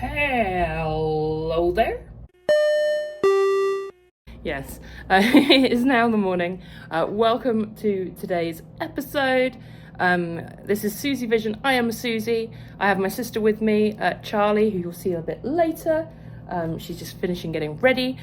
Hello there. Yes, it is now the morning. Welcome to today's episode. This is SuzieVision. I am Susie. I have my sister with me, Charlie, who you'll see a bit later. She's just finishing getting ready.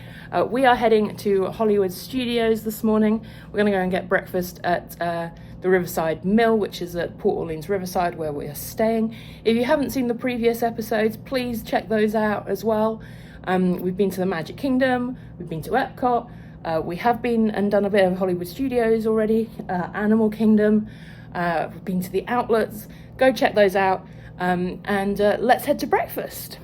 We are heading to Hollywood Studios this morning. We're going to go and get breakfast at the Riverside Mill, which is at Port Orleans Riverside, where we are staying. If you haven't seen the previous episodes, please check those out as well. We've been to the Magic Kingdom, we've been to Epcot, we have been and done a bit of Hollywood Studios already, Animal Kingdom, we've been to the outlets. Go check those out, and let's head to breakfast.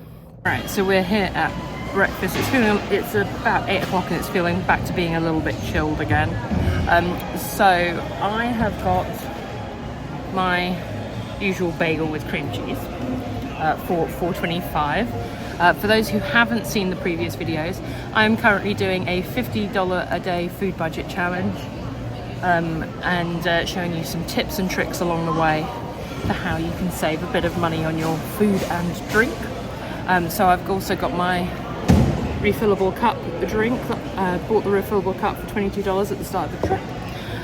Right, so we're here at breakfast. It's about 8 o'clock and it's feeling back to being a little bit chilled again. So I have got my usual bagel with cream cheese for $4.25. For those who haven't seen the previous videos, I'm currently doing a $50 a day food budget challenge, and showing you some tips and tricks along the way for how you can save a bit of money on your food and drink. So I've also got my refillable cup drink. Bought the refillable cup for $22 at the start of the trip.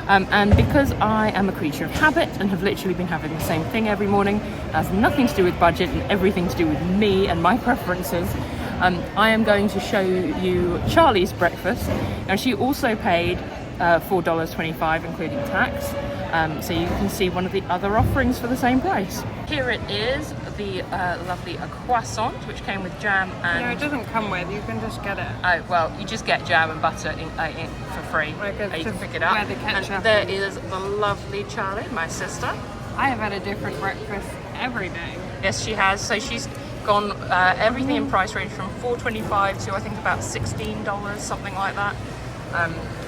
And because I am a creature of habit and have literally been having the same thing every morning, has nothing to do with budget and everything to do with me and my preferences, I am going to show you Charlie's breakfast. Now, she also paid $4.25 including tax, so you can see one of the other offerings for the same price. Here it is, the lovely croissant, which came with jam and... No, it doesn't come with, you can just get it. Oh, well, you just get jam and butter for free. You can pick it up. And there is the lovely Charlie, my sister. I have had a different breakfast every day. Yes, she has. So she's gone everything in price range from $4.25 to I think about $16, something like that.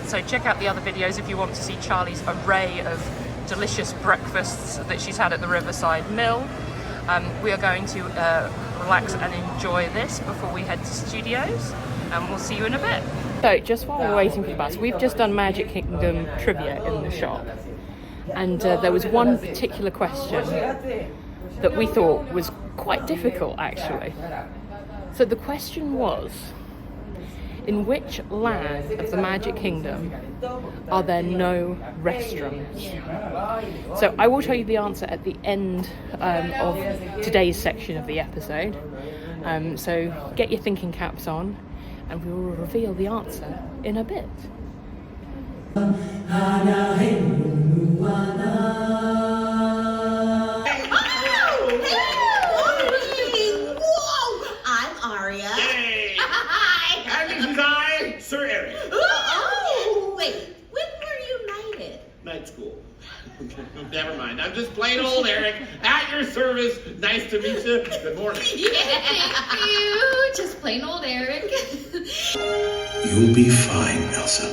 So check out the other videos if you want to see Charlie's array of delicious breakfasts that she's had at the Riverside Mill. We are going to relax and enjoy this before we head to studios, and we'll see you in a bit. So just while we're waiting for the bus, we've just done Magic Kingdom trivia in the shop, and there was one particular question that we thought was quite difficult actually. So the question was, in which land of the Magic Kingdom are there no restaurants? So I will tell you the answer at the end of today's section of the episode. So get your thinking caps on and we will reveal the answer in a bit. Sir Eric. Oh, wait, when were you knighted? Night school. Never mind. I'm just plain old Eric at your service. Nice to meet you. Good morning. Yeah, thank you. Just plain old Eric. You'll be fine, Elsa.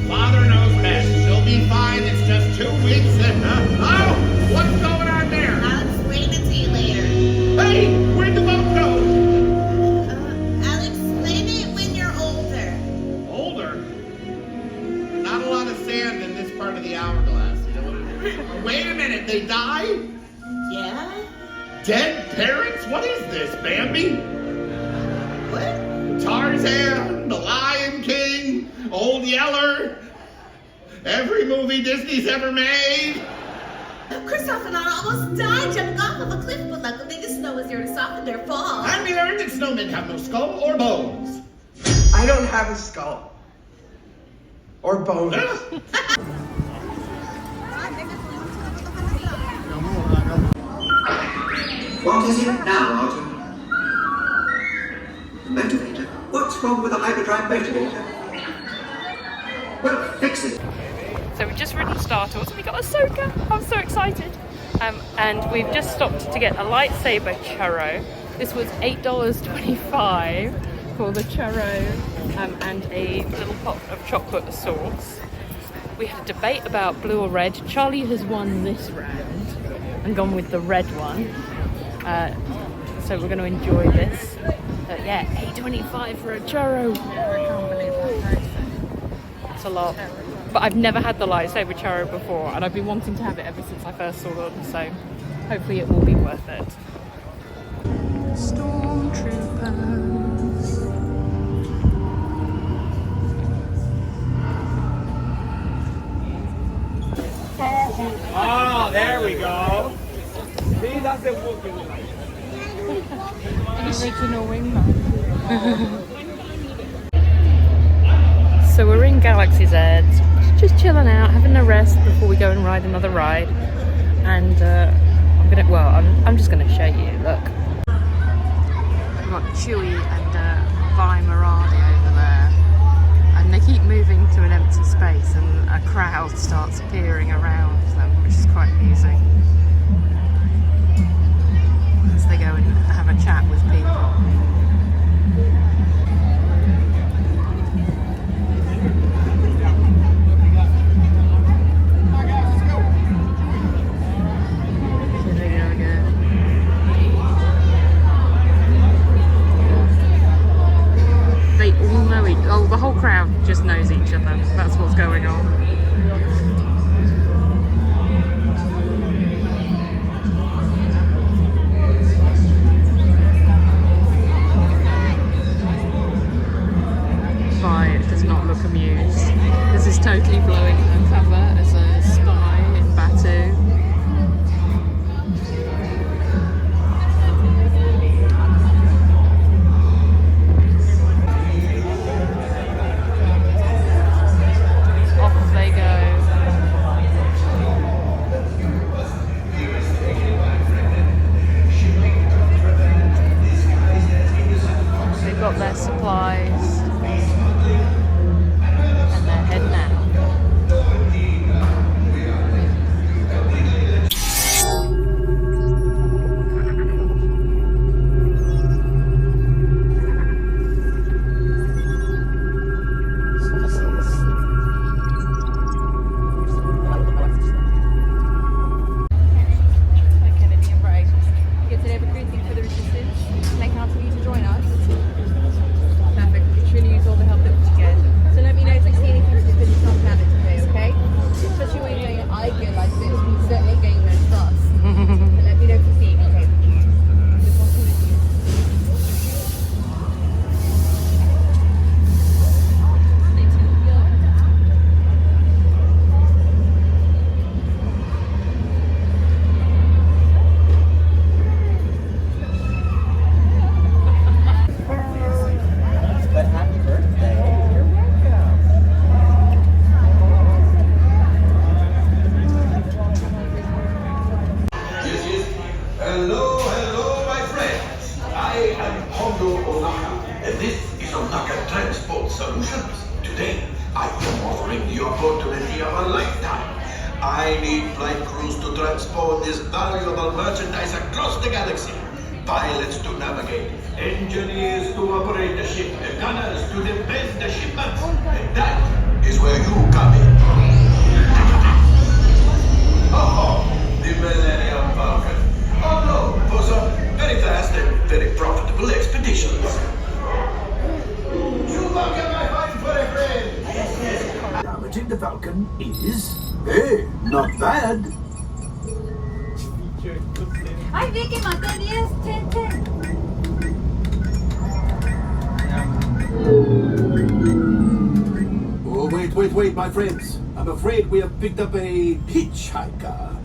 Father knows best. She'll be fine. It's just 2 weeks and oh, what's going on there? I'll explain it to you later. Hey, where'd the boat go? Sand in this part of the hourglass. You know what I mean? Wait a minute, they died? Yeah? Dead parents? What is this, Bambi? What? Tarzan, The Lion King, Old Yeller, every movie Disney's ever made. Kristoff and Anna almost died jumping off of a cliff, but luckily the snow was there to soften their fall. I learned that snowmen have no skull or bones. I don't have a skull. Or bones. What is it now, Arthur? Motivator? What's wrong with the hyperdrive motivator? Well, fix it. So we just ridden Star Tours and we got Ahsoka. I'm so excited. And we've just stopped to get a lightsaber churro. This was $8.25 for the churro and a little pot of chocolate sauce. We had a debate about blue or red. Charlie has won this round and gone with the red one. So we're going to enjoy this. Yeah, $8.25 for a churro. I can't believe that. That's a lot. But I've never had the lightsaber churro before, and I've been wanting to have it ever since I first saw them. So hopefully it will be worth it. Oh, there we go. See, that's the walking line. Original wingman. So we're in Galaxy's Edge, just chilling out, having a rest before we go and ride another ride. And I'm just gonna show you. Look, we've got Chewie and Vi Moradi over there, and they keep moving to an empty space, and a crowd starts appearing around them, which is quite amusing. As they go and have a chat with people. The whole crowd just knows each other. That's what's going on. Vi does not look amused. This is totally blowing her cover as a spy in Batu. Got their supplies and they're heading out. I need flight crews to transport this valuable merchandise across the galaxy. Pilots to navigate, engineers to operate the ship, and gunners to defend the shipments. And that is where you come in. Oh, the Millennium Falcon. Oh no, for some very fast and very profitable expeditions. Chewbacca, my fine furry friend. Damaging the Falcon is, hey, not bad. Ay, vi que mató 10, 10, 10. Oh, wait, my friends. I'm afraid we have picked up a hitchhiker.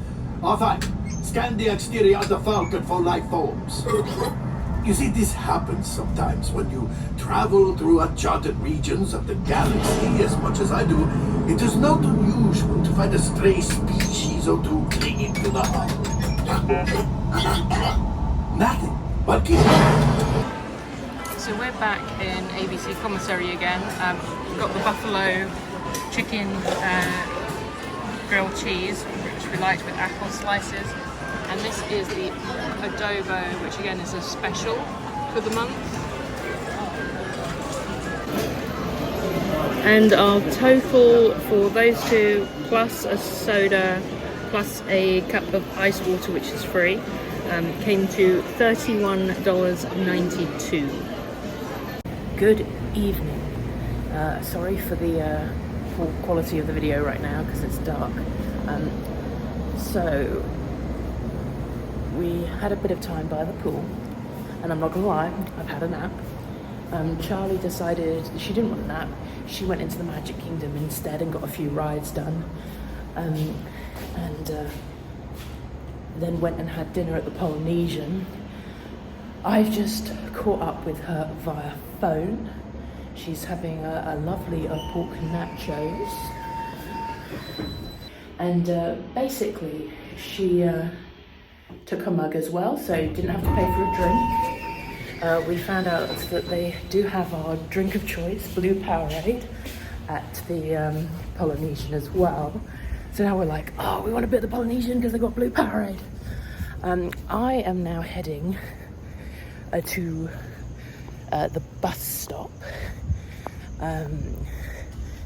Oh, fine. Scan the exterior of the Falcon for life forms. You see, this happens sometimes when you travel through uncharted regions of the galaxy as much as I do. It is not unusual to find a stray species or two clinging to the hull. Nothing but keep. So we're back in ABC Commissary again. We've got the buffalo chicken grilled cheese, which we liked with apple slices. And this is the adobo, which again is a special for the month. And our total for those two, plus a soda, plus a cup of ice water, which is free, came to $31.92. Good evening. Sorry for the poor quality of the video right now because it's dark. So we had a bit of time by the pool, and I'm not gonna lie, I've had a nap. Charlie decided she didn't want a nap. She went into the Magic Kingdom instead and got a few rides done. then went and had dinner at the Polynesian. I've just caught up with her via phone. She's having a lovely pork nachos. And basically, she took a mug as well, so didn't have to pay for a drink. We found out that they do have our drink of choice, Blue Powerade, at the Polynesian as well. So now we're like, oh, we want a bit of the Polynesian because they've got Blue Powerade. I am now heading to the bus stop.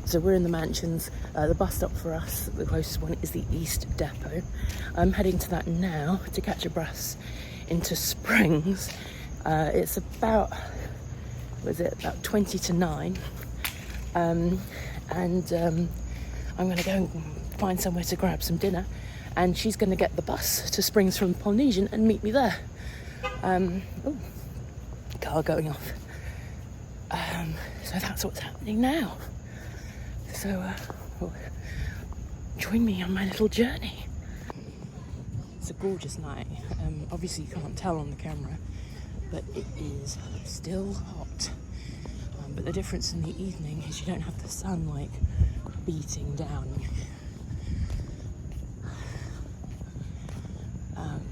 So we're in the Mansions. The bus stop for us, the closest one, is the East Depot. I'm heading to that now to catch a bus into Springs. It's about, about 20 to 9. I'm going to go and find somewhere to grab some dinner, and she's going to get the bus to Springs from the Polynesian and meet me there. Oh, car going off. So that's what's happening now. So join me on my little journey. It's a gorgeous night. Obviously you can't tell on the camera, but it is still hot. But the difference in the evening is you don't have the sun like beating down.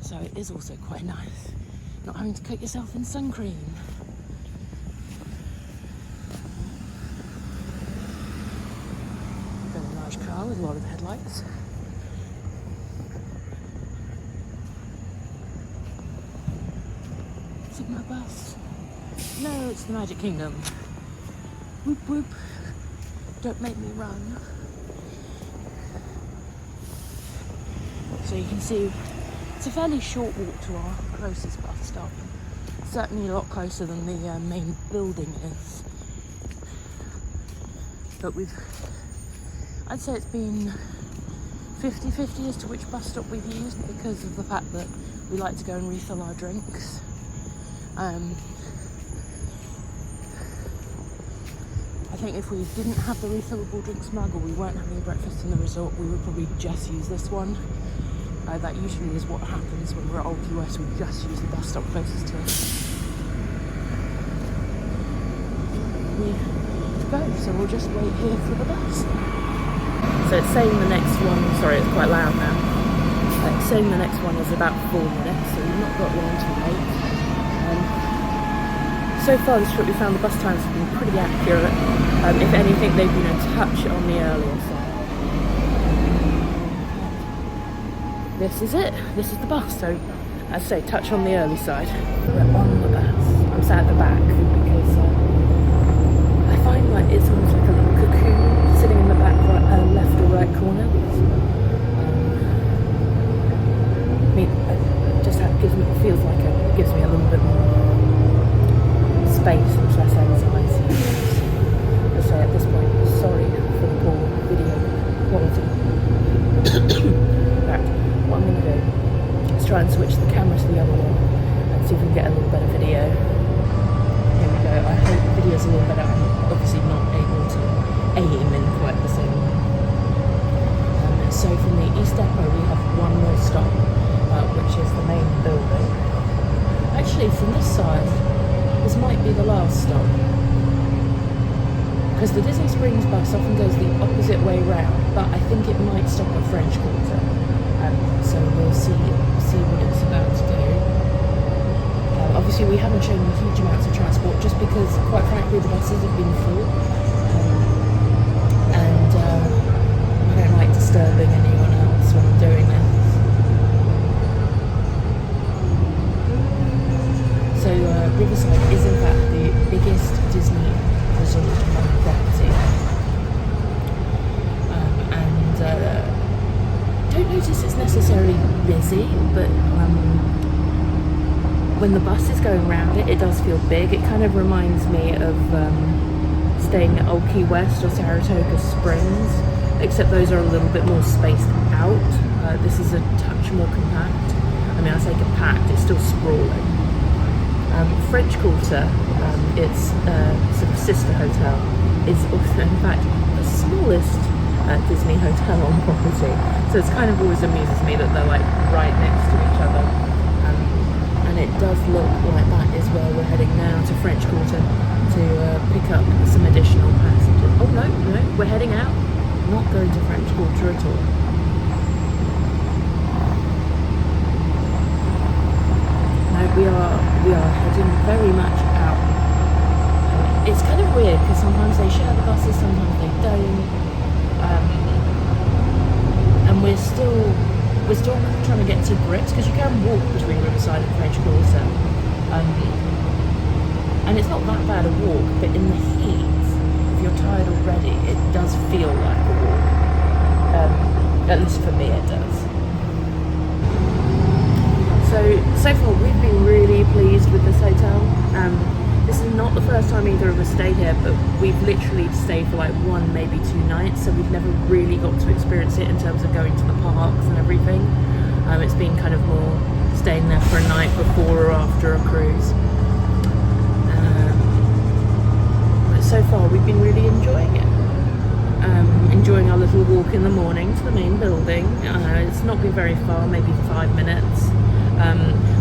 So it is also quite nice not having to coat yourself in sun cream. Very large car with a lot of headlights. Is it my bus? No, it's the Magic Kingdom. Whoop whoop. Don't make me run. So you can see it's a fairly short walk to our closest bus stop. Certainly a lot closer than the main building is. But I'd say it's been 50-50 as to which bus stop we've used because of the fact that we like to go and refill our drinks. I think if we didn't have the refillable drinks mug or we weren't having breakfast in the resort, we would probably just use this one. That usually is what happens when we're at Old Key West. We just use the bus stop closest to us. We go, so we'll just wait here for the bus. So it's saying the next one, sorry it's quite loud now, it's saying the next one is about 4 minutes, so we've not got long to wait. So far this trip we found the bus times have been pretty accurate. If anything, they've been a touch on the earlier side. This is it. This is the bus. So, as I say, touch on the early side. We're on the bus. I'm sat at the back because I find like it's almost like a little cocoon sitting in the back left or right corner. I mean, it just feels like it gives me a little bit more space and less anxiety. As I say, at this point, sorry for the poor video quality. In fact, what I'm going to do is try and switch the camera to the other one and see if we can get a little better video. Here we go. I hope the video's a little better. I'm obviously not able to aim in quite the same way. So from the East Depot we have one more stop, which is the main building. Actually, from this side, this might be the last stop. Because the Disney Springs bus often goes the opposite way round, but I think it might stop at French Quarter. So we'll see what it's about to do. Obviously we haven't shown them huge amounts of transport just because, quite frankly, the buses have been full. And I don't like disturbing anyone else when I'm doing this. So Riverside is in fact the biggest Disney resort on the property. Don't notice it's necessarily busy, but when the bus is going around it does feel big. It kind of reminds me of staying at Old Key West or Saratoga Springs, except those are a little bit more spaced out. This is a touch more compact. I mean, I say compact, it's still sprawling. French Quarter, its sort of sister hotel, is also in fact the smallest Disney hotel on property. So it's kind of always amuses me that they're like right next to each other. And it does look like that is where we're heading now, to French Quarter, to pick up some additional passengers. Oh no, we're heading out, not going to French Quarter at all. No, we are heading very much out. It's kind of weird because sometimes they share the buses, sometimes they don't, and we're still trying to get to grips, because you can walk between Riverside and French Quarter, and it's not that bad a walk, but in the heat, if you're tired already, it does feel like a walk. At least for me it does. So far we've been really pleased with this hotel. This is not the first time either of us stayed here, but we've literally stayed for like 1, maybe 2 nights, so we've never really got to experience it in terms of going to the parks and everything. It's been kind of more staying there for a night before or after a cruise. But so far we've been really enjoying it. Enjoying our little walk in the morning to the main building. It's not been very far, maybe 5 minutes.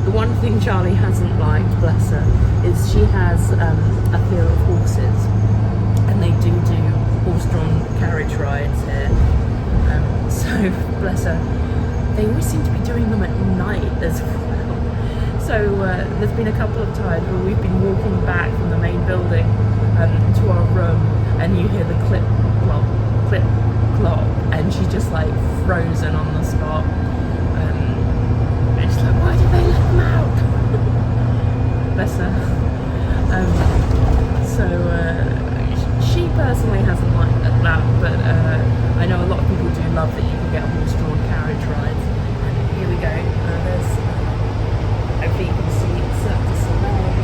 The one thing Charlie hasn't liked, bless her, is she has a fear of horses, and they do horse-drawn carriage rides here. So bless her, they always seem to be doing them at night as well. So there's been a couple of times where we've been walking back from the main building to our room, and you hear the clip clop, and she's just like frozen on the spot. It's like, why did they let them out? Bless her. She personally hasn't liked that, but I know a lot of people do love that you can get horse-drawn carriage rides. And here we go. There's, hopefully you can see Cirque du Soleil,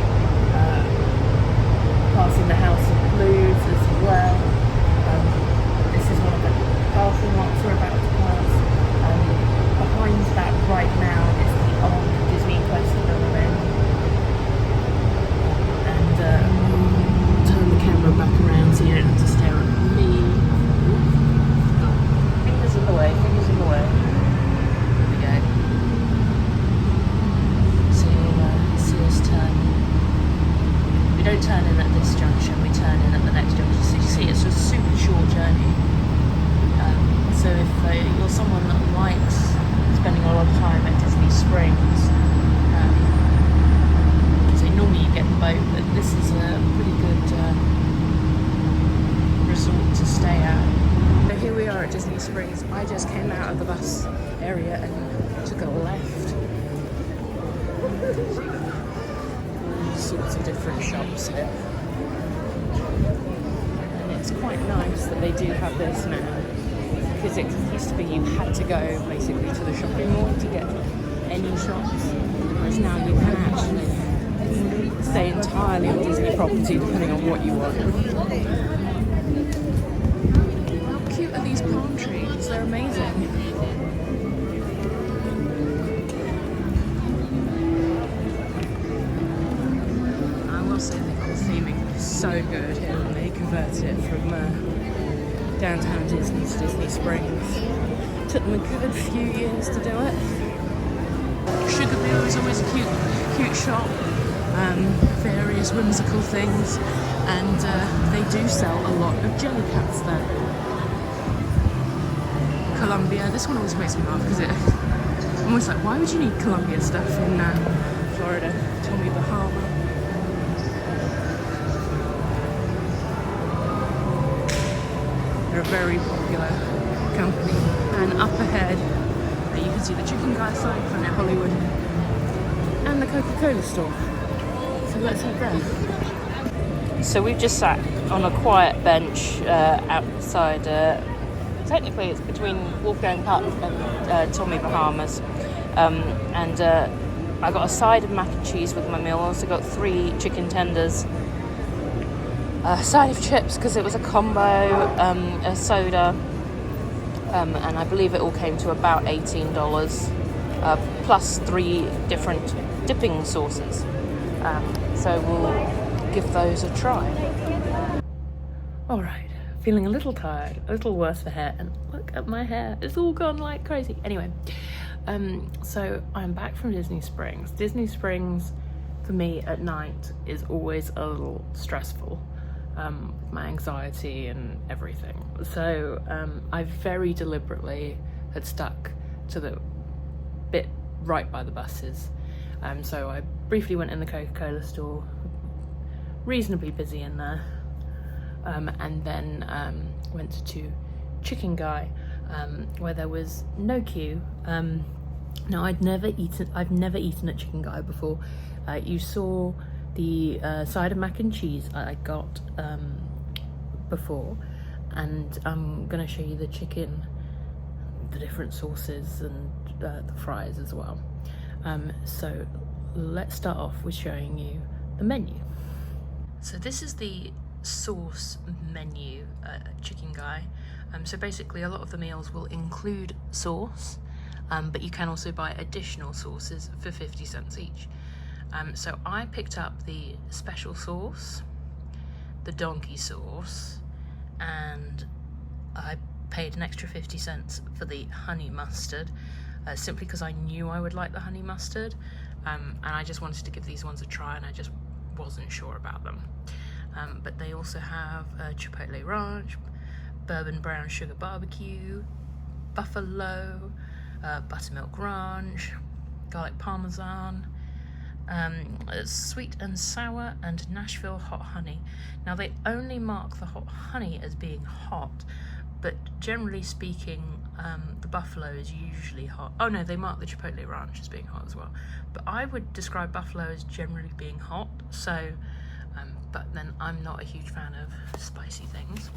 passing the House of Blues as well. This is one of the parking lots we're about to pass. Behind that right now is the old Disney Quest building. And turn the camera back around so you don't have to stare at me. Fingers in the way, fingers in the way. There we go. So you'll see us turn. We don't turn in at this junction, we turn in at the next junction. So you see it's a super short journey. So if you're someone that likes spending a lot of time at Disney Springs, so normally you get the boat, but this is a pretty good resort to stay at. So here we are at Disney Springs. I just came out of the bus area and took a left. All sorts of different shops here. And it's quite nice that they do have this now, because it used to be you had to go basically to the shopping mall to get any shops, whereas now you can actually stay entirely on Disney property depending on what you want. How cute are these palm trees? They're amazing. I will say they got the theming so good here when they converted it from downtown Disney to Disney Springs. Took them a good few years to do it. Sugar Beer is always a cute shop. Various whimsical things, and they do sell a lot of jelly cats there. Columbia, this one always makes me laugh because I'm always like, why would you need Columbia stuff in Florida? Tommy Bahama. They're a very popular company. And up ahead, you can see the Chicken Guy sign from Hollywood and the Coca-Cola store. So let's head there. So we've just sat on a quiet bench outside. Technically, it's between Wolfgang Puck and Tommy Bahamas. And I got a side of mac and cheese with my meal. I also got 3 chicken tenders. A side of chips because it was a combo, a soda, and I believe it all came to about $18, plus 3 different dipping sauces. So we'll give those a try. Alright, feeling a little tired, a little worse for hair, and look at my hair, it's all gone like crazy. Anyway, so I'm back from Disney Springs. Disney Springs for me at night is always a little stressful, my anxiety and everything. So I very deliberately had stuck to the bit right by the buses. So I briefly went in the Coca-Cola store, reasonably busy in there, and then went to Chicken Guy, where there was no queue. Now I've never eaten at Chicken Guy before. You saw the side of mac and cheese I got before, and I'm gonna show you the chicken, the different sauces, and the fries as well. So let's start off with showing you the menu. So this is the sauce menu at Chicken Guy. So basically a lot of the meals will include sauce, but you can also buy additional sauces for 50 cents each. So I picked up the special sauce, the donkey sauce, and I paid an extra 50 cents for the honey mustard, simply because I knew I would like the honey mustard, and I just wanted to give these ones a try, and I just wasn't sure about them. But they also have Chipotle Ranch, Bourbon Brown Sugar Barbecue, Buffalo, Buttermilk Ranch, Garlic Parmesan, Sweet and Sour, and Nashville Hot Honey. Now they only mark the hot honey as being hot, but generally speaking, the Buffalo is usually hot. Oh no, they mark the Chipotle Ranch as being hot as well. But I would describe Buffalo as generally being hot, so, but then I'm not a huge fan of spicy things.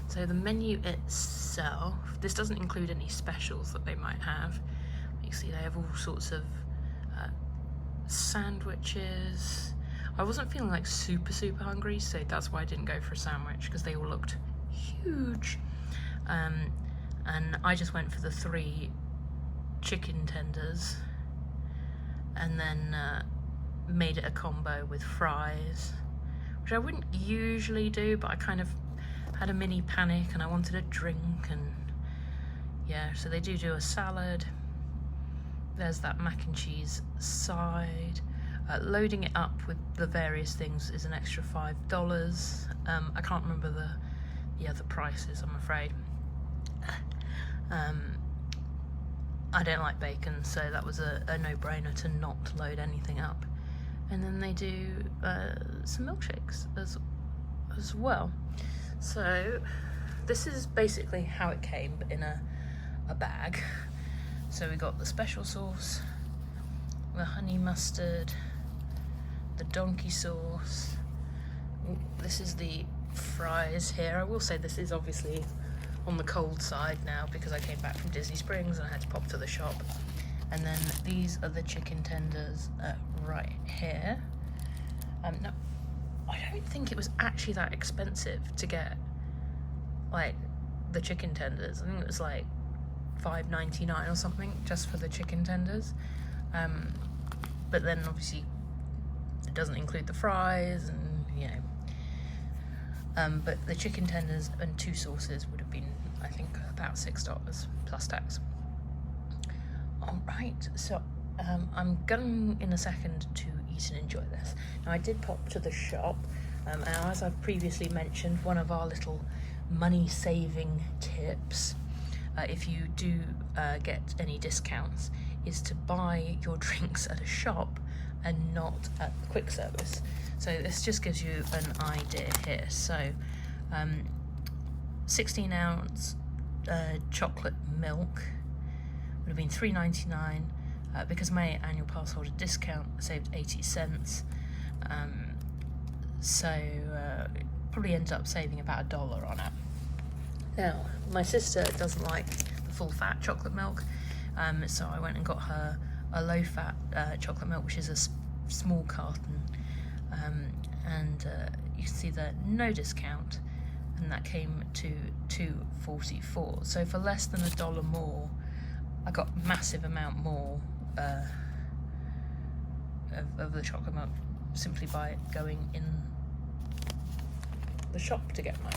So the menu itself, this doesn't include any specials that they might have. You see they have all sorts of sandwiches. I wasn't feeling like super hungry, so that's why I didn't go for a sandwich, because they all looked huge. And I just went for the 3 chicken tenders, and then made it a combo with fries, which I wouldn't usually do, but I kind of had a mini panic and I wanted a drink, and yeah, so they do a salad. There's that mac and cheese side. Loading it up with the various things is an extra $5. I can't remember the other prices, I'm afraid. I don't like bacon, so that was a no-brainer to not load anything up. And then they do some milkshakes as well. So this is basically how it came, but in a bag. So we got the special sauce, the honey mustard, the donkey sauce. This is the fries here. I will say this is obviously on the cold side now because I came back from Disney Springs and I had to pop to the shop. And then these are the chicken tenders right here. No, I don't think it was actually that expensive to get like the chicken tenders. I think it was like $5.99 or something just for the chicken tenders. But then obviously it doesn't include the fries, and you know. But the chicken tenders and 2 sauces would have been, I think, about $6 plus tax. Alright, so I'm going in a second to eat and enjoy this. Now I did pop to the shop, and as I've previously mentioned, one of our little money saving tips, if you do get any discounts, is to buy your drinks at a shop and not at the quick service. So this just gives you an idea here. So 16 ounce chocolate milk would have been $3.99. Because my annual pass holder discount, I saved 80 cents. So probably ended up saving about $1 on it. Now, my sister doesn't like the full fat chocolate milk, so I went and got her a low fat chocolate milk, which is a small carton, and you can see the no discount, and that came to $2.44. So for less than $1 more, I got a massive amount more of the chocolate milk simply by going in the shop to get mine.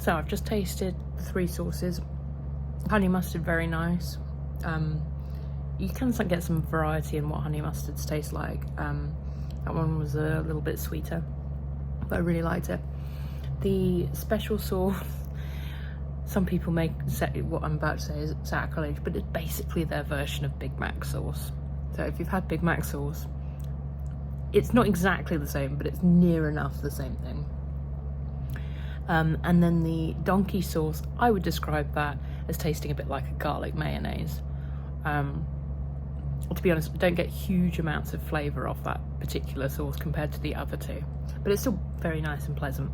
So I've just tasted the 3 sauces. Honey mustard, very nice. You can get some variety in what honey mustards taste like. That one was a little bit sweeter, but I really liked it. The special sauce, some people may say what I'm about to say is sacrilege, but it's basically their version of Big Mac sauce. So if you've had Big Mac sauce, it's not exactly the same, but it's near enough the same thing. And then the donkey sauce, I would describe that as tasting a bit like a garlic mayonnaise. To be honest, I don't get huge amounts of flavour off that particular sauce compared to the other 2, but it's still very nice and pleasant.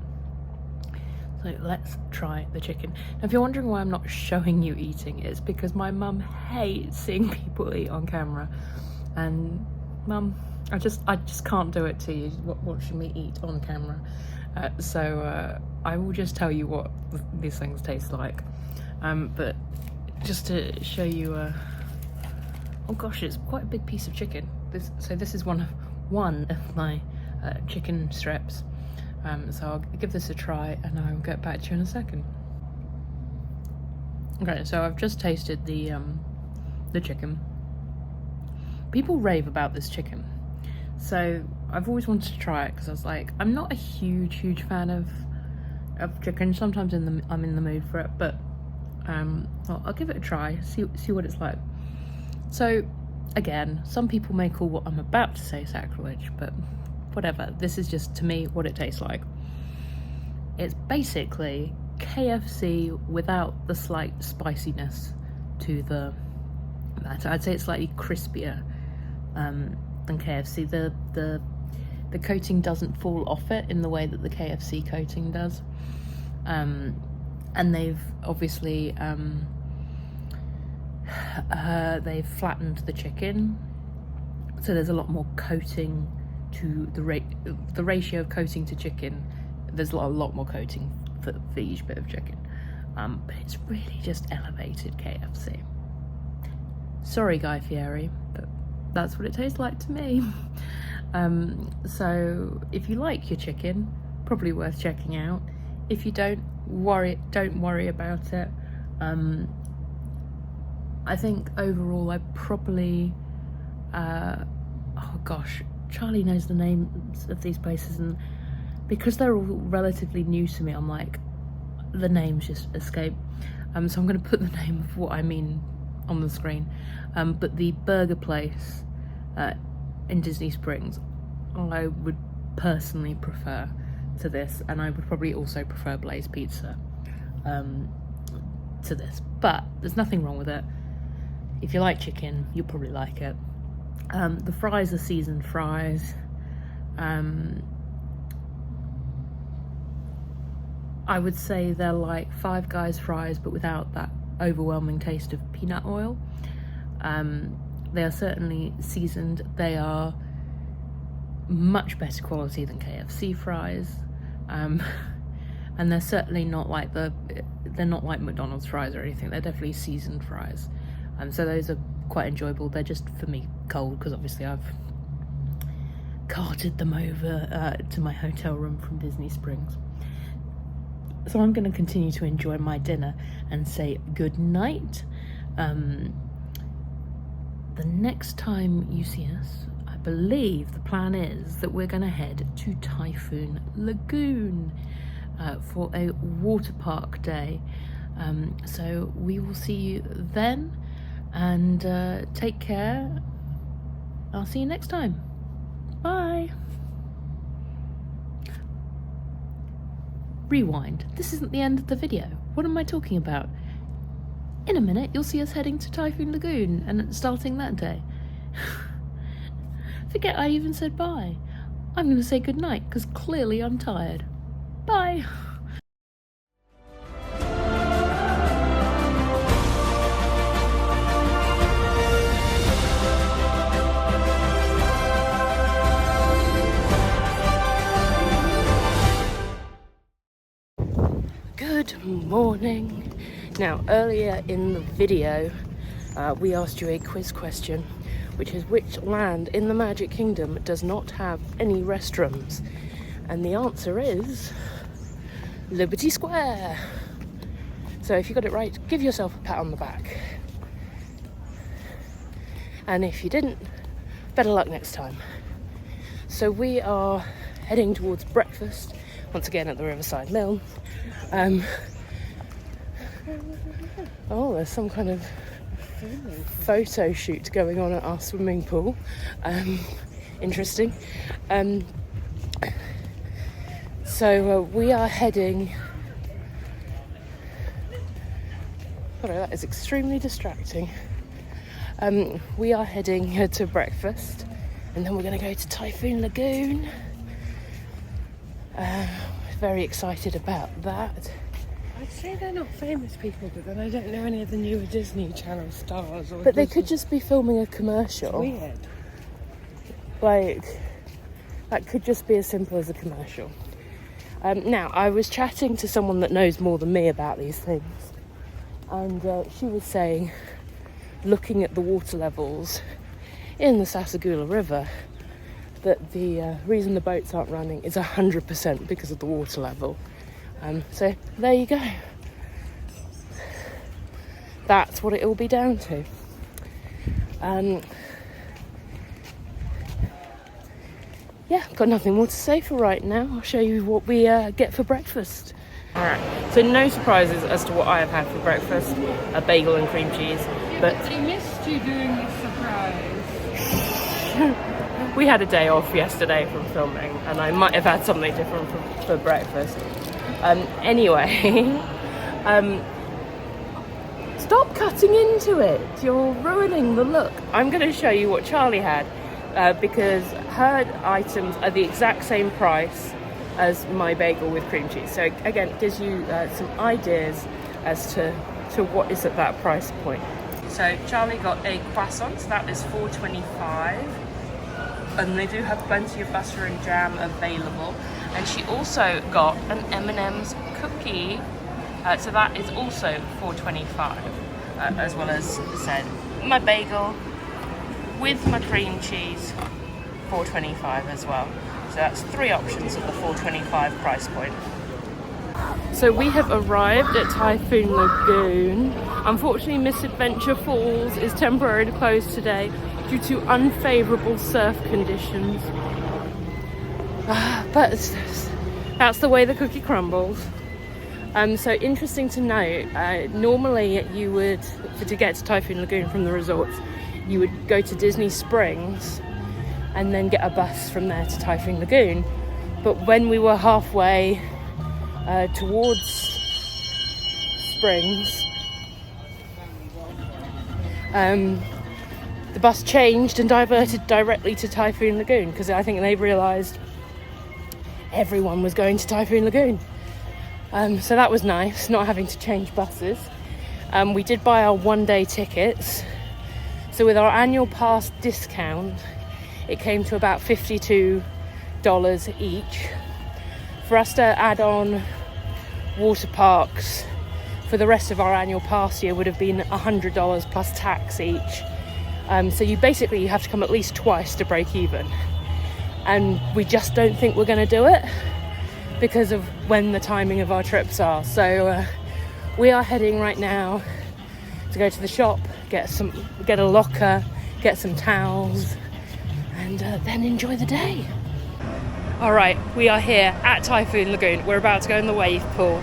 So let's try the chicken. Now, if you're wondering why I'm not showing you eating, it's because my mum hates seeing people eat on camera. And Mum, I just can't do it to you, watching me eat on camera. So I will just tell you what these things taste like. But just to show you, oh gosh, it's quite a big piece of chicken. This is one of my chicken strips. So I'll give this a try and I'll get back to you in a second. Okay, so I've just tasted the chicken. People rave about this chicken. So I've always wanted to try it because I was like, I'm not a huge fan of chicken. Sometimes I'm in the mood for it, but I'll give it a try, see what it's like. So again, some people may call what I'm about to say sacrilege, but whatever. This is just, to me, what it tastes like. It's basically KFC without the slight spiciness to the matter. I'd say it's slightly crispier than KFC. The coating doesn't fall off it in the way that the KFC coating does. And they've obviously they've flattened the chicken, so there's a lot more coating to the ratio of coating to chicken. There's a lot more coating for each bit of chicken, but it's really just elevated KFC. Sorry, Guy Fieri, but that's what it tastes like to me. So if you like your chicken, probably worth checking out. If you don't worry about it. I think overall I probably oh gosh, Charlie knows the names of these places, and because they're all relatively new to me, I'm like, the names just escape. So I'm going to put the name of what I mean on the screen. But the burger place in Disney Springs, I would personally prefer to this, and I would probably also prefer Blaze Pizza to this. But there's nothing wrong with it. If you like chicken, you'll probably like it. The fries are seasoned fries. I would say they're like Five Guys fries, but without that overwhelming taste of peanut oil. They are certainly seasoned. They are much better quality than KFC fries. And they're certainly not like they're not like McDonald's fries or anything. They're definitely seasoned fries. So those are quite enjoyable. They're just, for me, cold, because obviously I've carted them over to my hotel room from Disney Springs. So I'm going to continue to enjoy my dinner and say good night. The next time you see us, I believe the plan is that we're going to head to Typhoon Lagoon for a water park day. So we will see you then, and take care. I'll see you next time. Bye. Rewind. This isn't the end of the video. What am I talking about? In a minute, you'll see us heading to Typhoon Lagoon and starting that day. Forget I even said bye. I'm going to say goodnight because clearly I'm tired. Bye. Good morning. Now, earlier in the video, we asked you a quiz question, which is which land in the Magic Kingdom does not have any restrooms? And the answer is Liberty Square. So if you got it right, give yourself a pat on the back. And if you didn't, better luck next time. So we are heading towards breakfast, once again at the Riverside Mill. Oh, there's some kind of photo shoot going on at our swimming pool. Interesting. So we are heading... Oh, that is extremely distracting. We are heading to breakfast, and then we're going to go to Typhoon Lagoon. Very excited about that. I'd say they're not famous people, but then I don't know any of the newer Disney Channel stars. Or But they could just be filming a commercial. Weird. Like, that could just be as simple as a commercial. Now, I was chatting to someone that knows more than me about these things, and she was saying, looking at the water levels in the Sasagula River, that the reason the boats aren't running is 100% because of the water level. So there you go. That's what it will be down to. Yeah, got nothing more to say for right now. I'll show you what we get for breakfast. Alright, so no surprises as to what I have had for breakfast. A bagel and cream cheese. But I missed you doing the surprise. we had a day off yesterday from filming, and I might have had something different for breakfast. Anyway, stop cutting into it. You're ruining the look. I'm going to show you what Charlie had, because her items are the exact same price as my bagel with cream cheese. So again, it gives you some ideas as to what is at that price point. So Charlie got a croissant, so that is $4.25. And they do have plenty of butter and jam available. And she also got an M&M's cookie, so that is also $4.25, as well as I said, my bagel with my cream cheese, $4.25 as well. So that's 3 options at the $4.25 price point. So we have arrived at Typhoon Lagoon. Unfortunately, Misadventure Falls is temporarily closed today due to unfavourable surf conditions. But that's the way the cookie crumbles. So interesting to note, normally you would, to get to Typhoon Lagoon from the resorts, you would go to Disney Springs and then get a bus from there to Typhoon Lagoon. But when we were halfway towards Springs, the bus changed and diverted directly to Typhoon Lagoon, because I think they realised everyone was going to Typhoon Lagoon. So that was nice, not having to change buses. We did buy our one-day tickets. So with our annual pass discount, it came to about $52 each. For us to add on water parks for the rest of our annual pass year would have been $100 plus tax each. So you have to come at least twice to break even. And we just don't think we're going to do it because of when the timing of our trips are. So we are heading right now to go to the shop, get a locker, get some towels, and then enjoy the day. All right, we are here at Typhoon Lagoon. We're about to go in the wave pool.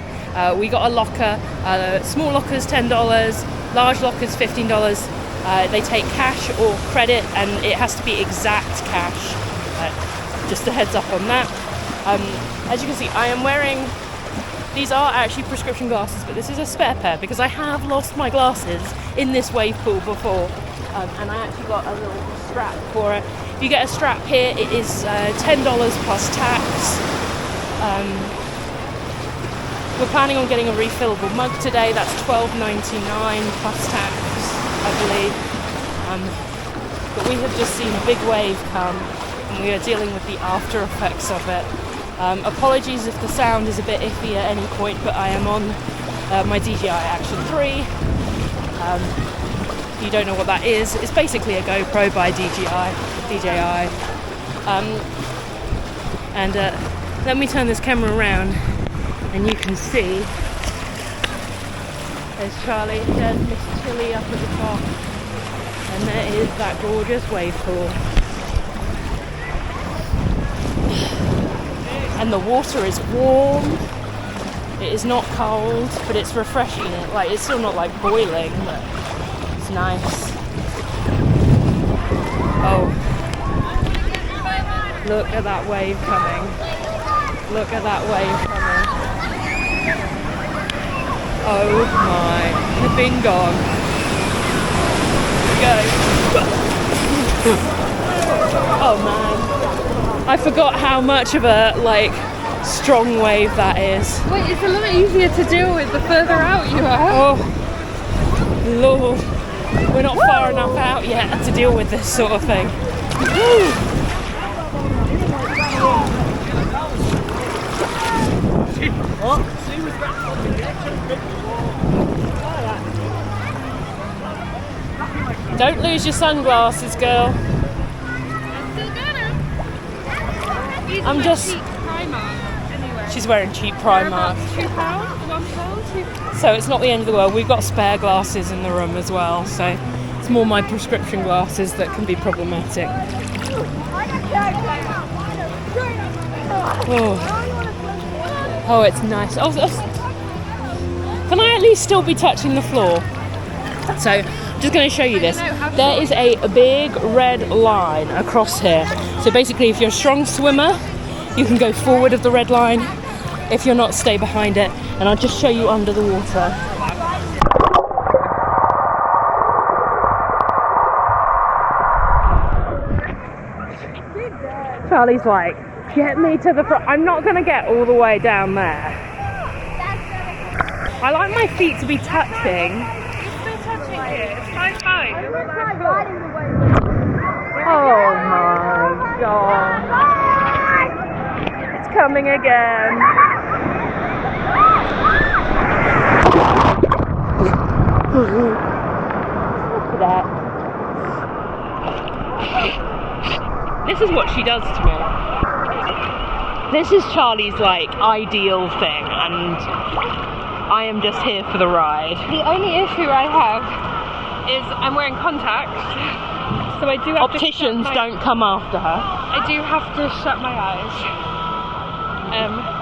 We got a locker. Small lockers $10, large lockers $15. They take cash or credit, and it has to be exact cash. Just a heads up on that. As you can see, I am wearing, these are actually prescription glasses, but this is a spare pair because I have lost my glasses in this wave pool before, and I actually got a little strap for it. If you get a strap here, it is $10 plus tax. We're planning on getting a refillable mug today. That's $12.99 plus tax, I believe. But we have just seen a big wave come, and we are dealing with the after effects of it. Apologies if the sound is a bit iffy at any point, but I am on my DJI Action 3. If you don't know what that is, it's basically a GoPro by DJI. And let me turn this camera around And you can see there's Charlie, there's Miss Chilli up at the top, and there is that gorgeous wave pool. And the water is warm. It is not cold, but it's refreshing. Like, it's still not like boiling, but it's nice. Oh, look at that wave coming. Look at that wave coming. Oh my, bing gong. Go. Oh man. I forgot how much of a, like, strong wave that is. Wait, it's a lot easier to deal with the further out you are. Oh, Lord. We're not far enough out yet to deal with this sort of thing. Woo. Don't lose your sunglasses, girl. I'm just... She's wearing cheap Primark. £2, £1, So it's not the end of the world. We've got spare glasses in the room as well. So it's more my prescription glasses that can be problematic. Oh, it's nice. Oh, can I at least still be touching the floor? So I'm just going to show you this. There is a big red line across here. So basically, if you're a strong swimmer, you can go forward of the red line. If you're not, stay behind it. And I'll just show you under the water. Charlie's like, get me to the front. I'm not going to get all the way down there. I like my feet to be touching. You're still touching it. It's high. Oh my god. It's coming again. Look at that. This is what she does to me. This is Charlie's, like, ideal thing, and I am just here for the ride. The only issue I have is I'm wearing contacts, so I do have Opticians don't come after her. I do have to shut my eyes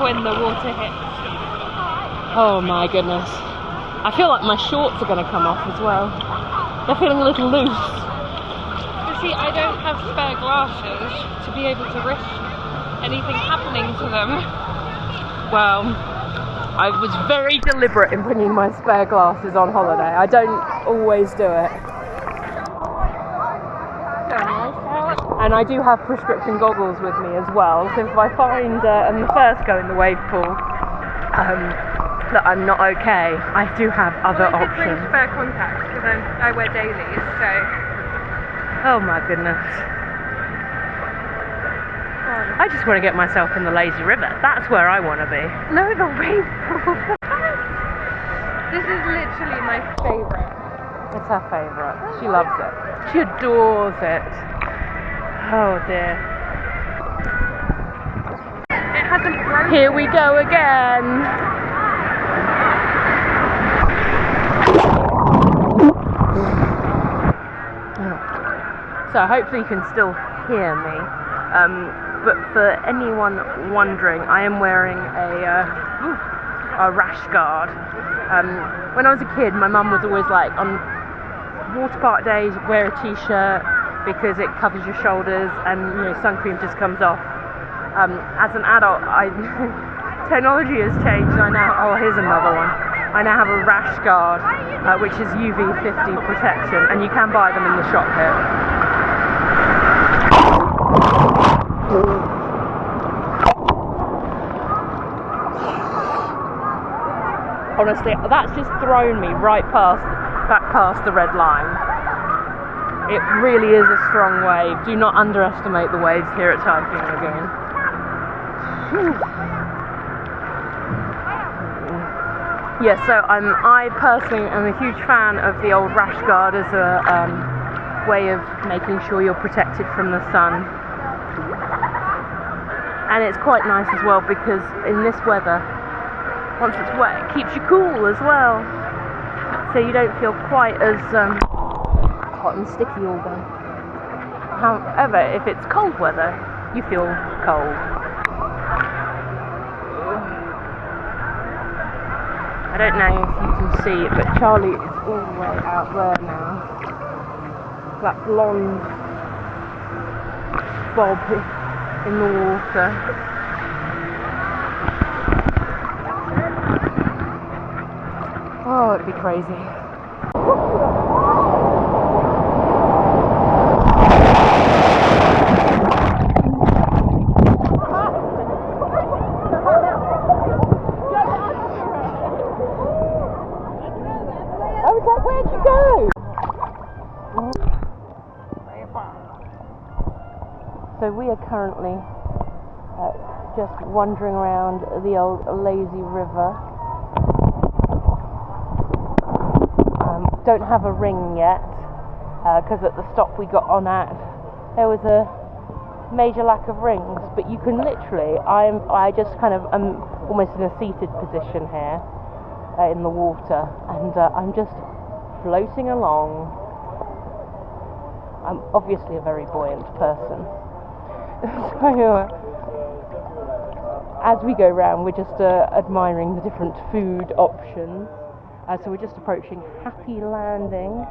when the water hits. Oh my goodness. I feel like my shorts are going to come off as well. They're feeling a little loose. You see, I don't have spare glasses to be able to risk anything happening to them. Well, I was very deliberate in bringing my spare glasses on holiday. I don't always do it. And I do have prescription goggles with me as well. So if I find, and the first go in the wave pool, that I'm not okay, I do have other I options. bring spare contacts because I wear dailies, so... Oh my goodness. I just want to get myself in the lazy river. That's where I want to be. No, the wave pool. This is literally my favourite. It's her favourite. She loves it. She adores it. Oh dear. It hasn't broken. Here we go again. So hopefully you can still hear me. But for anyone wondering, I am wearing a rash guard. When I was a kid, my mum was always like, on water park days, wear a t-shirt because it covers your shoulders and, you know, sun cream just comes off. As an adult, technology has changed and here's another one. I now have a rash guard, which is UV 50 protection, and you can buy them in the shop here. Honestly, that's just thrown me back past the red line. It really is a strong wave. Do not underestimate the waves here at Typhoon Lagoon. Yeah, so I personally am a huge fan of the old rash guard as a way of making sure you're protected from the sun. And it's quite nice as well because in this weather, once it's wet, it keeps you cool as well. So you don't feel quite as hot and sticky all day. However, if it's cold weather, you feel cold. I don't know if you can see it, but Charlie is all the way out there now. That blonde bob in the water. Oh, it'd be crazy. Where'd you go? So we are currently just wandering around the old lazy river. Don't have a ring yet because at the stop we got on at there was a major lack of rings, but you can literally, I just kind of am almost in a seated position here in the water, and I'm just floating along. I'm obviously a very buoyant person. So as we go round, we're just admiring the different food options. So we're just approaching Happy Landing,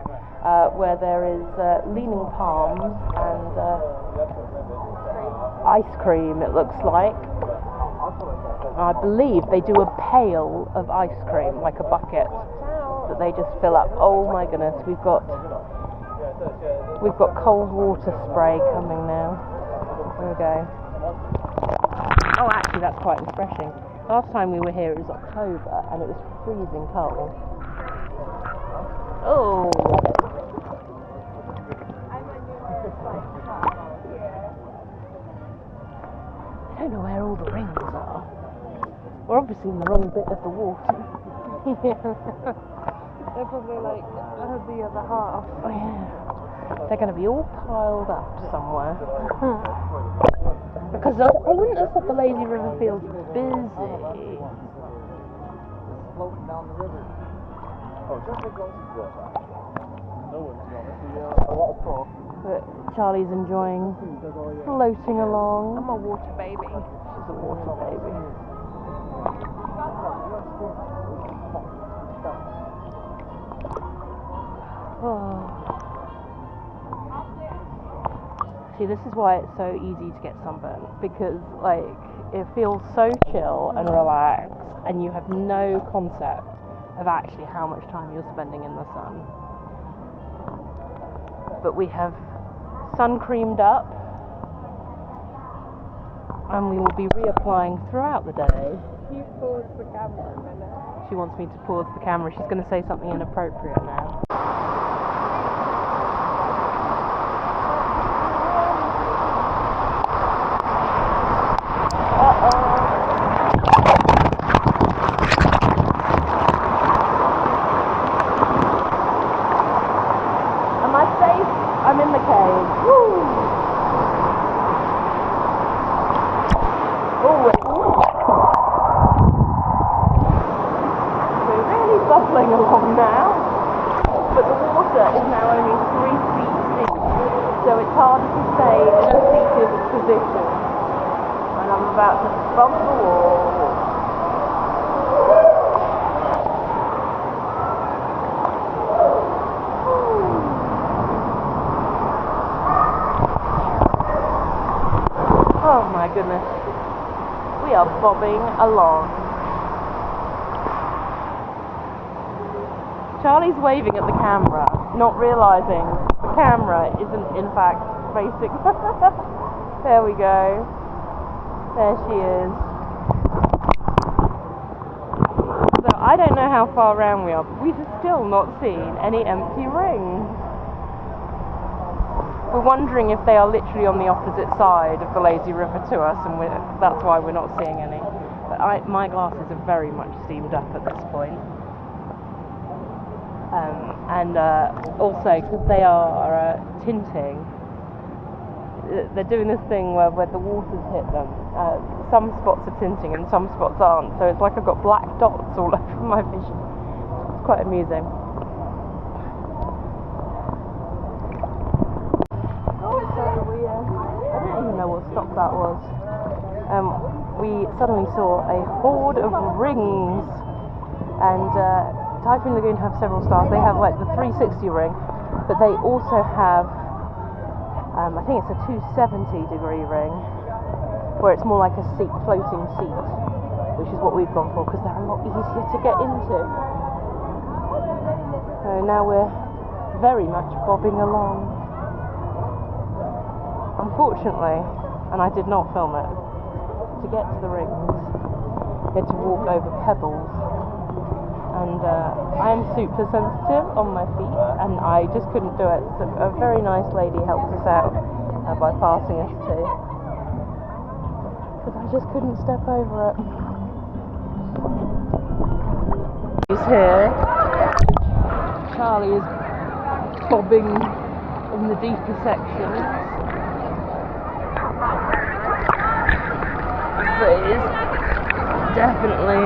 where there is leaning palms and ice cream, it looks like. I believe they do a pail of ice cream, like a bucket, that they just fill up. Oh my goodness, we've got cold water spray coming now. There we go. Oh, actually, that's quite refreshing. Last time we were here it was October and it was freezing cold. Oh! I don't know where all the rings are. We're obviously in the wrong bit of the water. They're probably like the other half. Oh yeah. They're going to be all piled up somewhere. Because I wouldn't have thought the lazy river feels busy. Floating down the river. Oh, just like no one's gone. A lot of talk. But Charlie's enjoying floating along. I'm a water baby. She's a water baby. Oh. See, this is why it's so easy to get sunburned, because like it feels so chill and relaxed, and you have no concept of actually how much time you're spending in the sun. But we have sun creamed up, and we will be reapplying throughout the day. You pause the camera a minute. She wants me to pause the camera. She's going to say something inappropriate now. Am I safe? I'm in the cave. Woo! Oh, we're really bubbling along now, but the water is now only 3 feet deep, so it's harder to stay in a seated position. And I'm about to bump the wall. Oh my goodness, we are bobbing along. Charlie's waving at the camera, not realising the camera isn't in fact facing. There we go. There she is. So I don't know how far around we are, but we've still not seen any empty rings. We're wondering if they are literally on the opposite side of the lazy river to us, and that's why we're not seeing any. But my glasses are very much steamed up at this point. And also, because they are tinting, they're doing this thing where the water's hit them. Some spots are tinting and some spots aren't, so it's like I've got black dots all over my vision. It's quite amusing. I don't even know what stop that was. We suddenly saw a horde of rings, and Typhoon Lagoon have several styles. They have like the 360 ring, but they also have I think it's a 270 degree ring, where it's more like a seat, floating seat, which is what we've gone for because they're a lot easier to get into. So now we're very much bobbing along. Unfortunately, and I did not film it, to get to the rings, you had to walk over pebbles, and I am super sensitive on my feet, and I just couldn't do it. So a very nice lady helped us out by passing us to, because I just couldn't step over it. He's here. Charlie is bobbing in the deeper sections. But it is definitely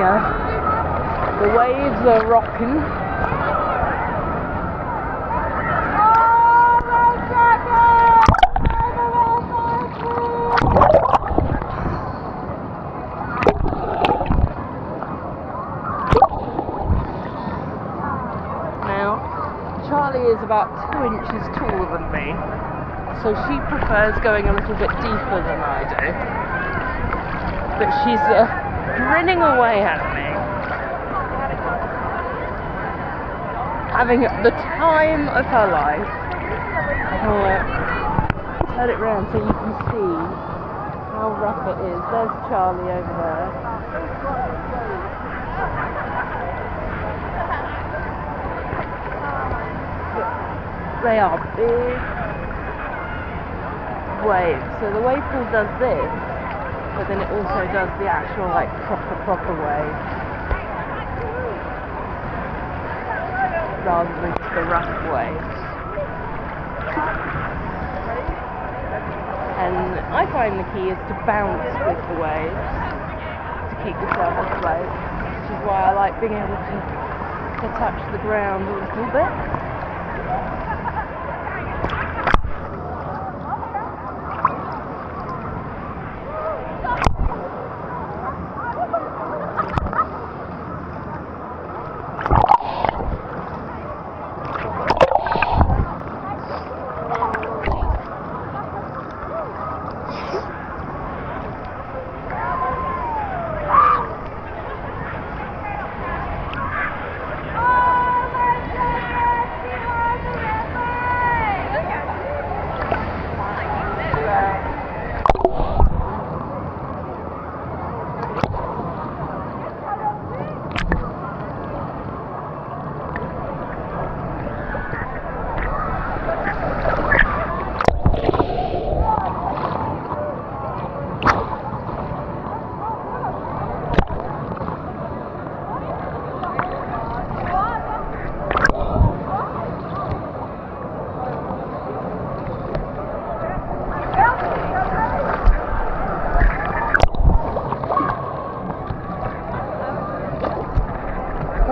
the waves are rocking. Now, Charlie is about 2 inches taller than me, so she prefers going a little bit deeper than I do. But she's grinning away at me, having the time of her life. I'll turn it round so you can see how rough it is. There's Charlie over there. They are big waves. So the wave pool does this, but then it also does the actual like proper wave, rather than just the rough waves. And I find the key is to bounce with the waves to keep yourself afloat, which is why I like being able to touch the ground a little bit.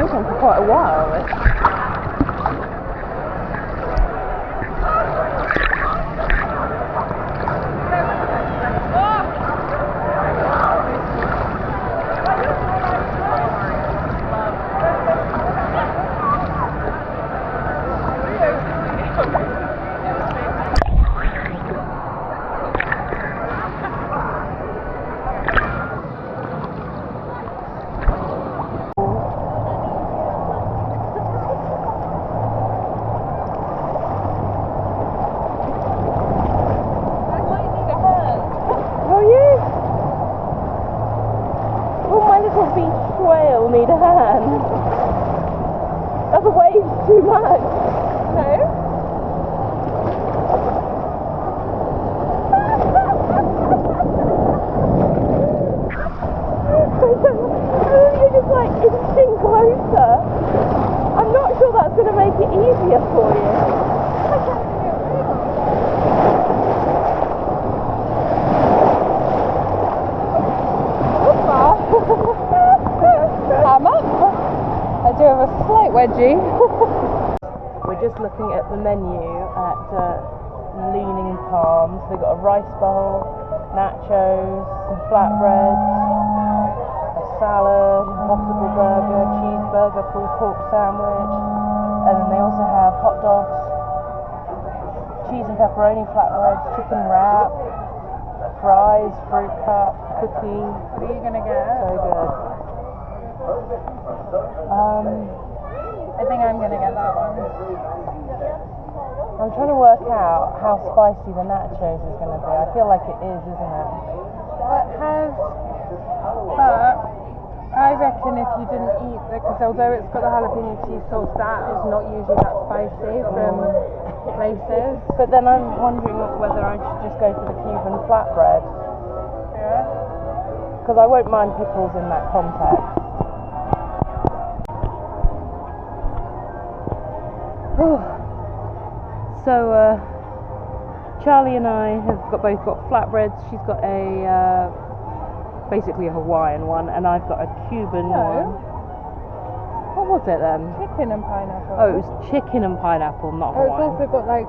For quite a while. Need a hand. Are the waves too much? No? You're just like inching closer. I'm not sure that's going to make it easier for you. emoji. We're just looking at the menu at Leaning Palms. They've got a rice bowl, nachos, some flatbreads, a salad, impossible burger, cheeseburger, pulled pork sandwich, and then they also have hot dogs, cheese and pepperoni flatbreads, chicken wrap, fries, fruit cup, cookie. What are you gonna get? So good. I think I'm gonna get that one. I'm trying to work out how spicy the nachos is going to be. I feel like it is, isn't it? But I reckon if you didn't eat it, because although it's got the jalapeno cheese sauce, that is not usually that spicy from places. But then I'm wondering whether I should just go for the Cuban flatbread. Yeah. Because I won't mind pickles in that context. So Charlie and I have both got flatbreads. She's got a basically a Hawaiian one, and I've got a Cuban one. What was it then? Chicken and pineapple. Oh, it was chicken and pineapple, not Hawaiian. It's also got like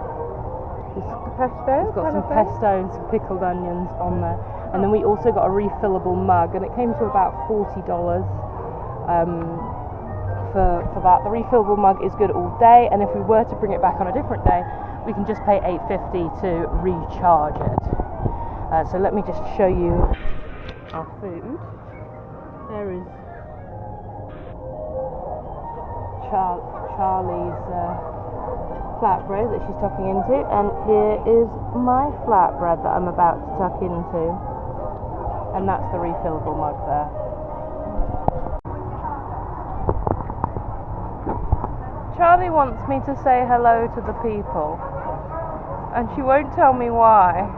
pesto. It's got some pesto and some pickled onions on there. And then we also got a refillable mug, and it came to about $40 for that. The refillable mug is good all day, and if we were to bring it back on a different day, we can just pay $8.50 to recharge it. So let me just show you our food. There is Charlie's flatbread that she's tucking into, and here is my flatbread that I'm about to tuck into, and that's the refillable mug there. Charlie wants me to say hello to the people, and she won't tell me why.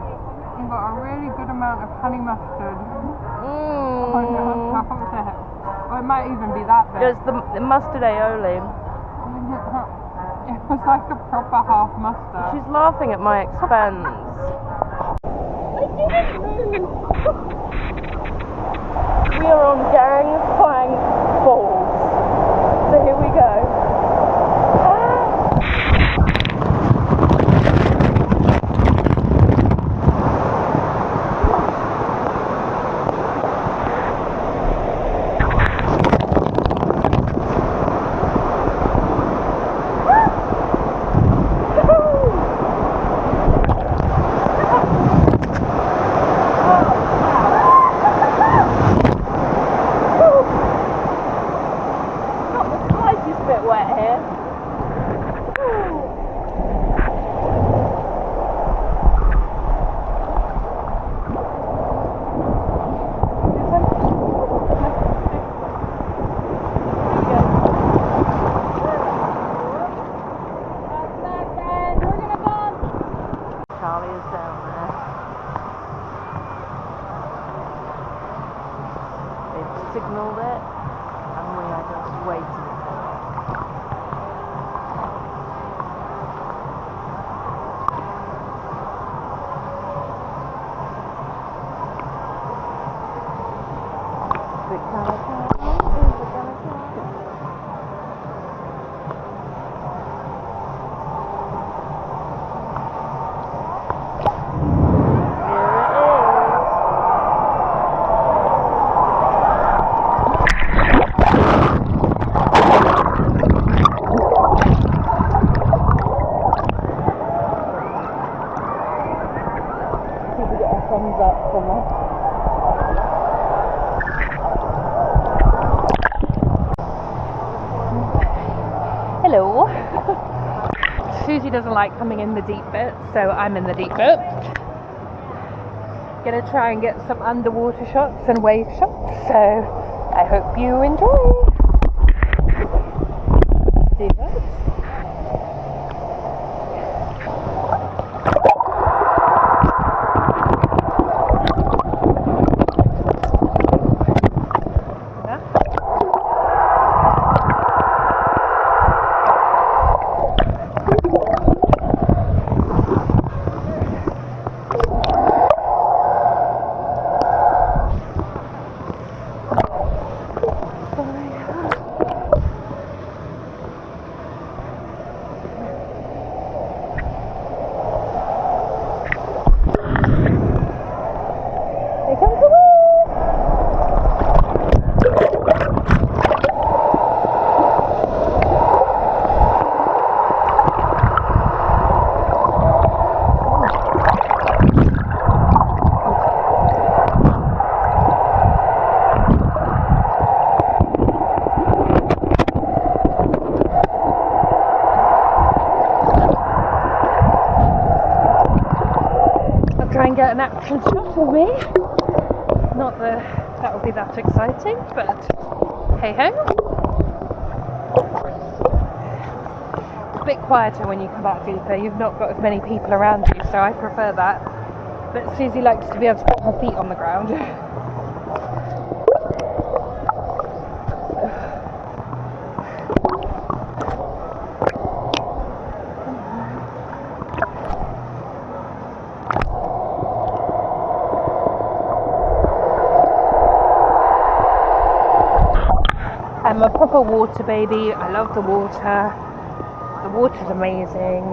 You've got a really good amount of honey mustard on top of it. Or it might even be that bit. It's the mustard aioli. It was like a proper half mustard. She's laughing at my expense. We are on Gang Plank Falls. So here we go. Signalled it, and we are just waiting. Thumbs up from us. Hello. Susie doesn't like coming in the deep bit, so I'm in the deep bit. Gonna try and get some underwater shots and wave shots, so I hope you enjoy. See that? me. Not that would be that exciting, but hey ho. It's a bit quieter when you come out deeper. You've not got as many people around you, so I prefer that. But Susie likes to be able to put her feet on the ground. I'm a proper water baby. I love the water. The water's amazing.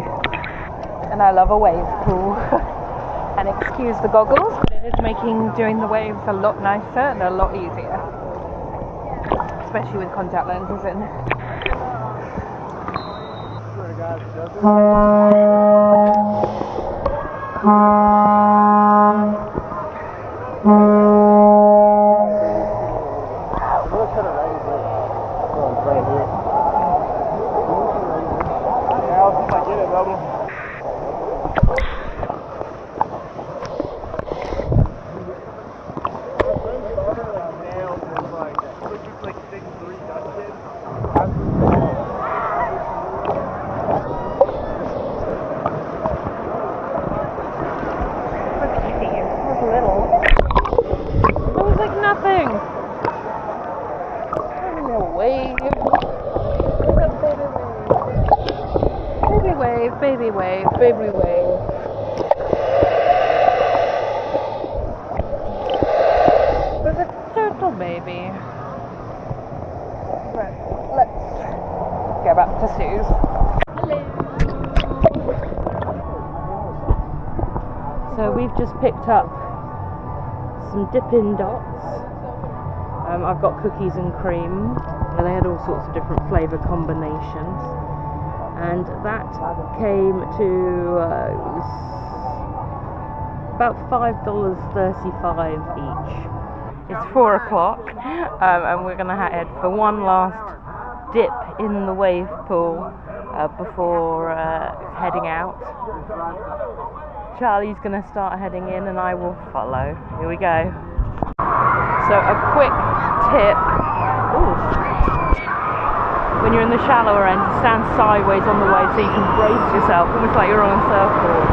And I love a wave pool. And excuse the goggles, but it is making doing the waves a lot nicer and a lot easier. Especially with contact lenses in. Baby wave, baby wave. There's a turtle baby. Right, let's go back to Suze. Hello. So we've just picked up some Dippin' Dots. I've got cookies and cream, and they had all sorts of different flavour combinations. And that came to about $5.35 each. It's 4 o'clock, and we're gonna head for one last dip in the wave pool before heading out. Charlie's gonna start heading in, and I will follow. Here we go. So a quick tip. Ooh. When you're in the shallower end, you stand sideways on the wave so you can brace yourself, almost like you're on a surfboard.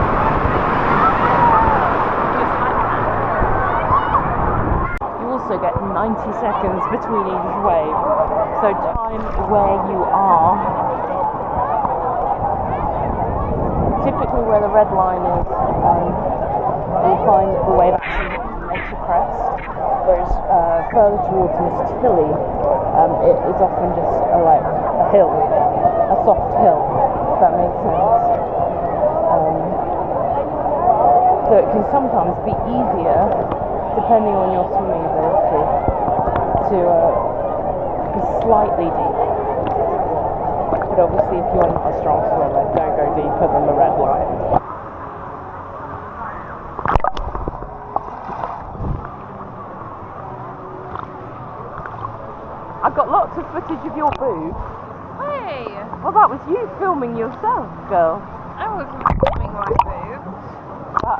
You also get 90 seconds between each wave, so time where you are. Typically where the red line is, you'll find the wave actually makes a crest, whereas further towards Miss Tilly, it is often just like a hill, a soft hill, if that makes sense. So it can sometimes be easier, depending on your swimming ability, to be slightly deep. But obviously if you're not a strong swimmer, don't go deeper than the red line. I've got lots of footage of your boobs. Hey! Well, that was you filming yourself, girl. I wasn't filming my boobs.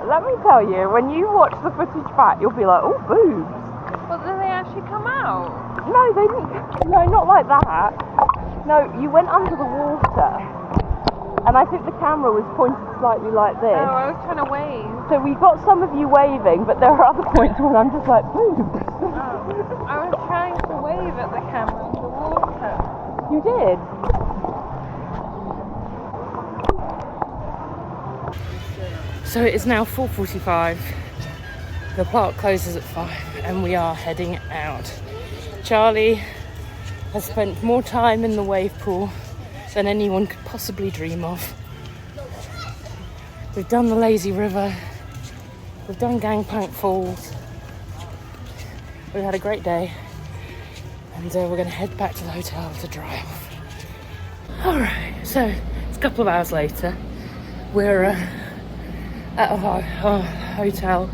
Let me tell you, when you watch the footage back, you'll be like, oh, boobs. But did they actually come out? No, they didn't. No, not like that. No, you went under the water. And I think the camera was pointed slightly like this. Oh, I was trying to wave. So we got some of you waving, but there are other points where I'm just like, boobs. Oh, I was trying to wave at the camera in the water. You did? So it is now 4:45. The park closes at 5 and we are heading out. Charlie has spent more time in the wave pool than anyone could possibly dream of. We've done the lazy river, we've done Gangplank Falls, we've had a great day, and we're going to head back to the hotel to dry off. Alright, so it's a couple of hours later. We're at our hotel.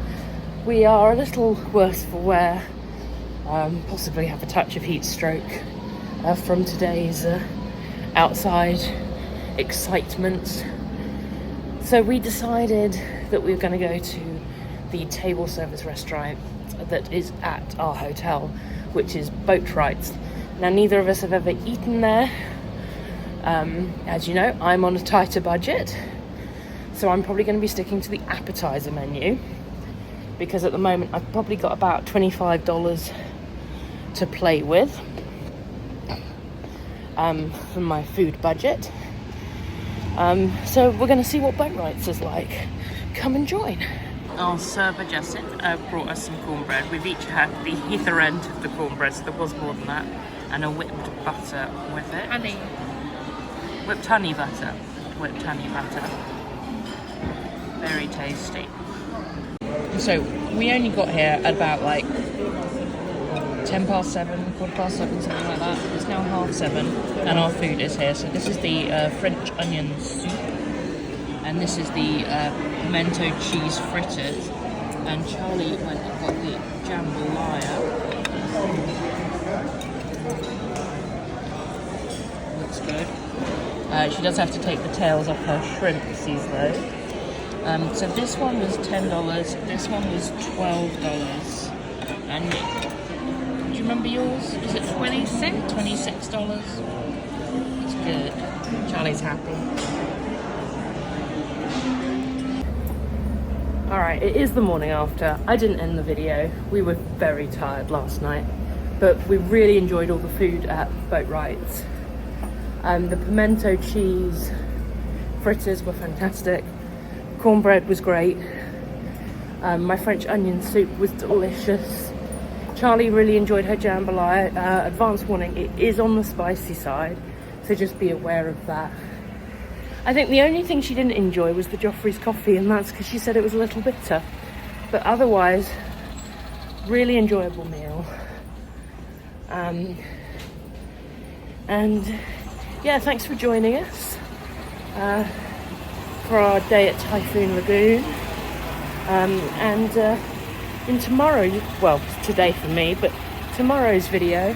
We are a little worse for wear, possibly have a touch of heat stroke from today's outside excitement. So we decided that we were going to go to the table service restaurant that is at our hotel, which is Boatwright's. Now, neither of us have ever eaten there. As you know, I'm on a tighter budget, so I'm probably going to be sticking to the appetizer menu, because at the moment I've probably got about $25 to play with for my food budget. So we're going to see what Boatwright's is like. Come and join. Our server Jessica brought us some cornbread. We've each had the either end of the cornbread, so there was more than that, and a whipped butter with it. Honey. Whipped honey butter. Whipped honey butter. Very tasty. So we only got here at about like 7:10, 7:15, something like that. It's now 7:30 and our food is here. So this is the French onion soup, and this is the pimento cheese fritters, and Charlie went and got the jambalaya. Looks good. She does have to take the tails off her shrimpies though. So this one was $10, this one was $12, and do you remember yours? Is it $26? $26. It's good. Charlie's happy. Alright, it is the morning after. I didn't end the video. We were very tired last night, but we really enjoyed all the food at Boatwright's. The pimento cheese fritters were fantastic. Cornbread was great. My French onion soup was delicious. Charlie really enjoyed her jambalaya. Advance warning, it is on the spicy side, so just be aware of that. I think the only thing she didn't enjoy was the Joffrey's coffee, and that's because she said it was a little bitter. But otherwise, really enjoyable meal. And yeah, thanks for joining us for our day at Typhoon Lagoon. In tomorrow, well, today for me, but tomorrow's video,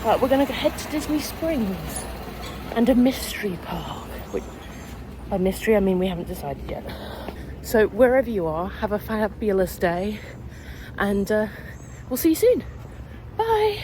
we're going to head to Disney Springs and a mystery park. Which, by mystery, I mean we haven't decided yet. So wherever you are, have a fabulous day, and we'll see you soon. Bye.